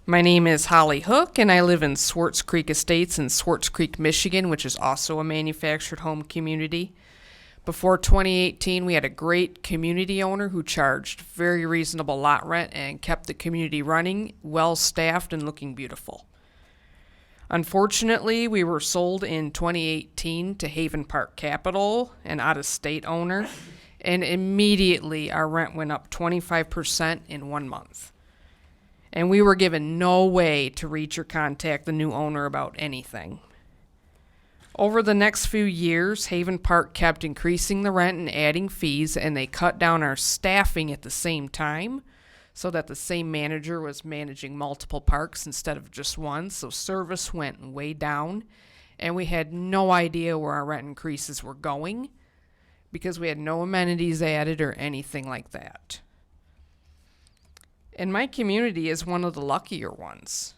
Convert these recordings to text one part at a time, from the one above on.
My name is Holly Hook, and I live in Swartz Creek Estates in Swartz Creek, Michigan, which is also a manufactured home community. Before 2018, we had a great community owner who charged very reasonable lot rent and kept the community running, well-staffed, and looking beautiful. Unfortunately, we were sold in 2018 to Haven Park Capital, an out-of-state owner, and immediately our rent went up 25% in 1 month. And we were given no way to reach or contact the new owner about anything. Over the next few years, Haven Park kept increasing the rent and adding fees, and they cut down our staffing at the same time so that the same manager was managing multiple parks instead of just one, so service went way down, and we had no idea where our rent increases were going because we had no amenities added or anything like that. And my community is one of the luckier ones.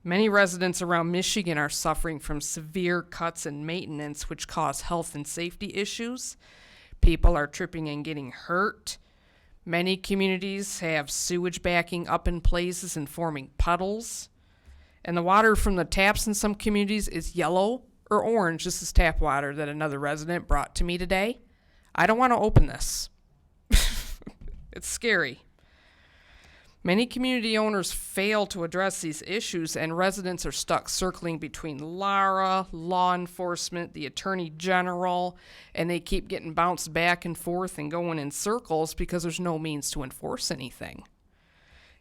Many residents around Michigan are suffering from severe cuts in maintenance, which cause health and safety issues. People are tripping and getting hurt. Many communities have sewage backing up in places and forming puddles. And the water from the taps in some communities is yellow or orange. This is tap water that another resident brought to me today. I don't want to open this. It's scary. Many community owners fail to address these issues, and residents are stuck circling between LARA, law enforcement, the attorney general, and they keep getting bounced back and forth and going in circles because there's no means to enforce anything.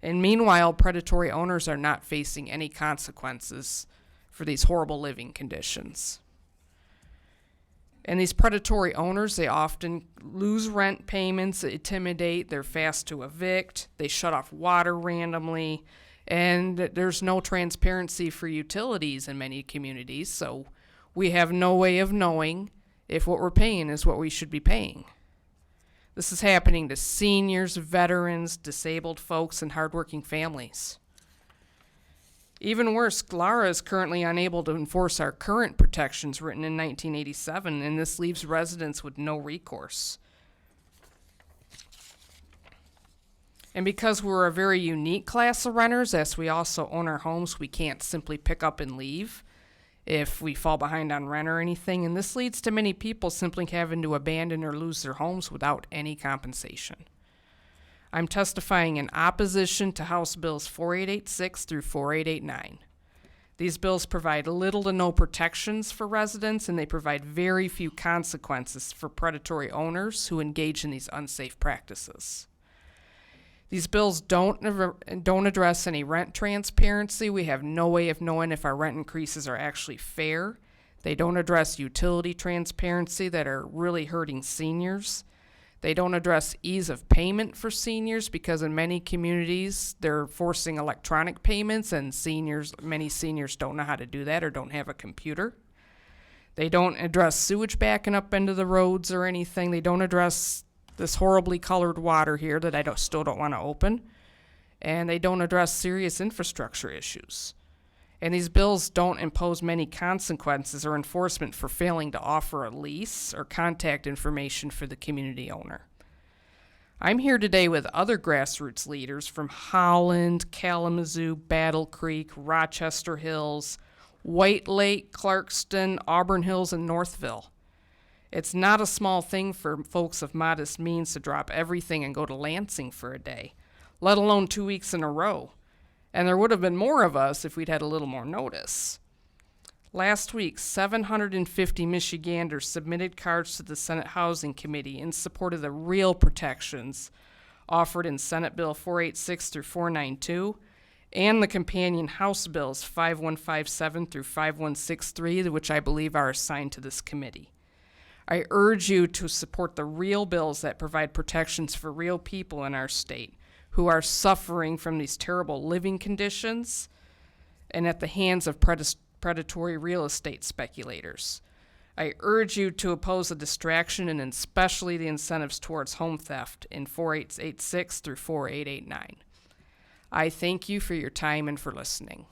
And meanwhile, predatory owners are not facing any consequences for these horrible living conditions. And these predatory owners, they often lose rent payments, intimidate, they're fast to evict, they shut off water randomly, and there's no transparency for utilities in many communities, so we have no way of knowing if what we're paying is what we should be paying. This is happening to seniors, veterans, disabled folks, and hardworking families. Even worse, LARA is currently unable to enforce our current protections written in 1987, and this leaves residents with no recourse. And because we're a very unique class of renters, as we also own our homes, we can't simply pick up and leave if we fall behind on rent or anything, and this leads to many people simply having to abandon or lose their homes without any compensation. I'm testifying in opposition to House Bills 4886 through 4889. These bills provide little to no protections for residents, and they provide very few consequences for predatory owners who engage in these unsafe practices. These bills don't address any rent transparency. We have no way of knowing if our rent increases are actually fair. They don't address utility transparency that are really hurting seniors. They don't address ease of payment for seniors because in many communities they're forcing electronic payments, and many seniors don't know how to do that or don't have a computer. They don't address sewage backing up into the roads or anything. They don't address this horribly colored water here that I still don't want to open. And they don't address serious infrastructure issues. And these bills don't impose many consequences or enforcement for failing to offer a lease or contact information for the community owner. I'm here today with other grassroots leaders from Holland, Kalamazoo, Battle Creek, Rochester Hills, White Lake, Clarkston, Auburn Hills, and Northville. It's not a small thing for folks of modest means to drop everything and go to Lansing for a day, let alone 2 weeks in a row. And there would have been more of us if we'd had a little more notice. Last week, 750 Michiganders submitted cards to the Senate Housing Committee in support of the real protections offered in Senate Bill 486 through 492 and the companion House Bills 5157 through 5163, which I believe are assigned to this committee. I urge you to support the real bills that provide protections for real people in our state who are suffering from these terrible living conditions and at the hands of predatory real estate speculators. I urge you to oppose the distraction and especially the incentives towards home theft in 4886 through 4889. I thank you for your time and for listening.